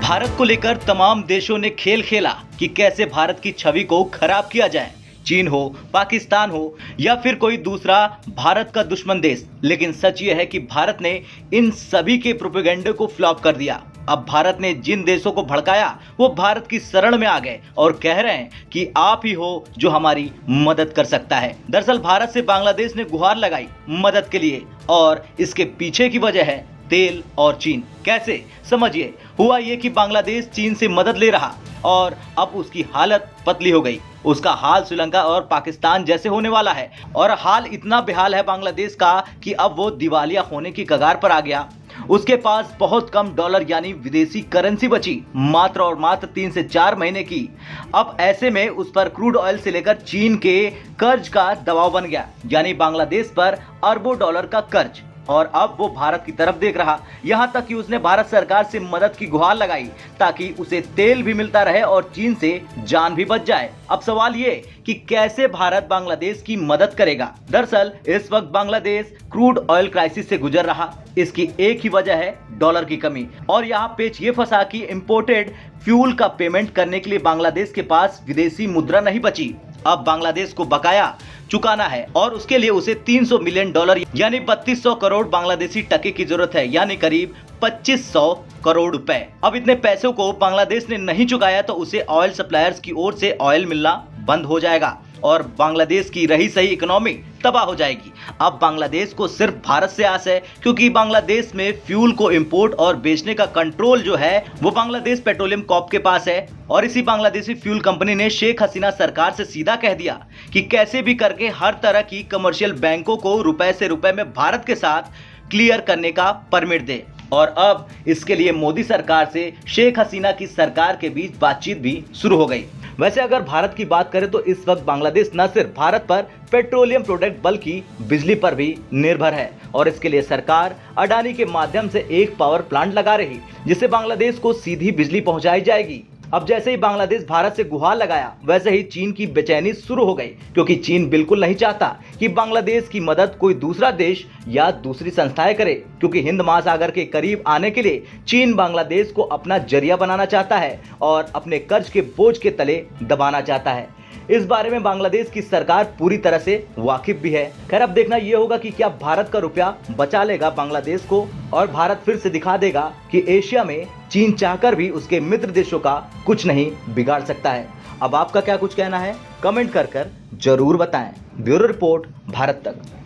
भारत को लेकर तमाम देशों ने खेल खेला कि कैसे भारत की छवि को खराब किया जाए। चीन हो, पाकिस्तान हो या फिर कोई दूसरा भारत का दुश्मन देश, लेकिन सच ये है कि भारत ने इन सभी के प्रोपेगेंडे को फ्लॉप कर दिया। अब भारत ने जिन देशों को भड़काया वो भारत की शरण में आ गए और कह रहे हैं कि आप ही हो जो हमारी मदद कर सकता है। दरअसल भारत से बांग्लादेश ने गुहार लगाई मदद के लिए और इसके पीछे की वजह है तेल और चीन। कैसे, समझिए। हुआ ये कि बांग्लादेश चीन से मदद ले रहा और अब उसकी हालत पतली हो गई। उसका हाल श्रीलंका और पाकिस्तान जैसे होने वाला है और हाल इतना बेहाल है बांग्लादेश का कि अब वो दिवालिया होने की कगार पर आ गया। उसके पास बहुत कम डॉलर यानी विदेशी करेंसी बची, मात्र और मात्र 3 से 4 महीने की। अब ऐसे में उस पर क्रूड ऑयल से लेकर चीन के कर्ज का दबाव बन गया, यानी बांग्लादेश पर अरबों डॉलर का कर्ज। और अब वो भारत की तरफ देख रहा, यहाँ तक कि उसने भारत सरकार से मदद की गुहार लगाई ताकि उसे तेल भी मिलता रहे और चीन से जान भी बच जाए। अब सवाल ये कि कैसे भारत बांग्लादेश की मदद करेगा। दरअसल इस वक्त बांग्लादेश क्रूड ऑयल क्राइसिस से गुजर रहा। इसकी एक ही वजह है डॉलर की कमी। और यहाँ पेच ये फंसा कि इंपोर्टेड फ्यूल का पेमेंट करने के लिए बांग्लादेश के पास विदेशी मुद्रा नहीं बची। अब बांग्लादेश को बकाया चुकाना है और उसके लिए उसे 300 मिलियन डॉलर यानी 3200 करोड़ बांग्लादेशी टके की जरूरत है, यानी करीब 2500 करोड़ रुपए। अब इतने पैसों को बांग्लादेश ने नहीं चुकाया तो उसे ऑयल सप्लायर्स की ओर से ऑयल मिलना बंद हो जाएगा और बांग्लादेश की रही सही इकोनॉमी तबाह हो जाएगी। अब बांग्लादेश को सिर्फ भारत से आस है, क्योंकि बांग्लादेश में फ्यूल को इंपोर्ट और बेचने का कंट्रोल जो है वो बांग्लादेश पेट्रोलियम कॉर्प के पास है। और इसी बांग्लादेशी फ्यूल कंपनी ने शेख हसीना सरकार से सीधा कह दिया कि कैसे भी करके हर तरह की कमर्शियल बैंकों को रुपए से रुपए में भारत के साथ क्लियर करने का परमिट दे। और अब इसके लिए मोदी सरकार से शेख हसीना की सरकार के बीच बातचीत भी शुरू हो गई। वैसे अगर भारत की बात करें तो इस वक्त बांग्लादेश न सिर्फ भारत पर पेट्रोलियम प्रोडक्ट बल्कि बिजली पर भी निर्भर है और इसके लिए सरकार अडानी के माध्यम से एक पावर प्लांट लगा रही, जिससे बांग्लादेश को सीधी बिजली पहुंचाई जाएगी। अब जैसे ही बांग्लादेश भारत से गुहार लगाया वैसे ही चीन की बेचैनी शुरू हो गई, क्योंकि चीन बिल्कुल नहीं चाहता कि बांग्लादेश की मदद कोई दूसरा देश या दूसरी संस्थाएं करे, क्योंकि हिंद महासागर के करीब आने के लिए चीन बांग्लादेश को अपना जरिया बनाना चाहता है और अपने कर्ज के बोझ के तले दबाना चाहता है। इस बारे में बांग्लादेश की सरकार पूरी तरह से वाकिफ भी है। खैर अब देखना यह होगा कि क्या भारत का रुपया बचा लेगा बांग्लादेश को और भारत फिर से दिखा देगा कि एशिया में चीन चाहकर भी उसके मित्र देशों का कुछ नहीं बिगाड़ सकता है। अब आपका क्या कुछ कहना है, कमेंट कर जरूर बताएं। ब्यूरो रिपोर्ट, भारत तक।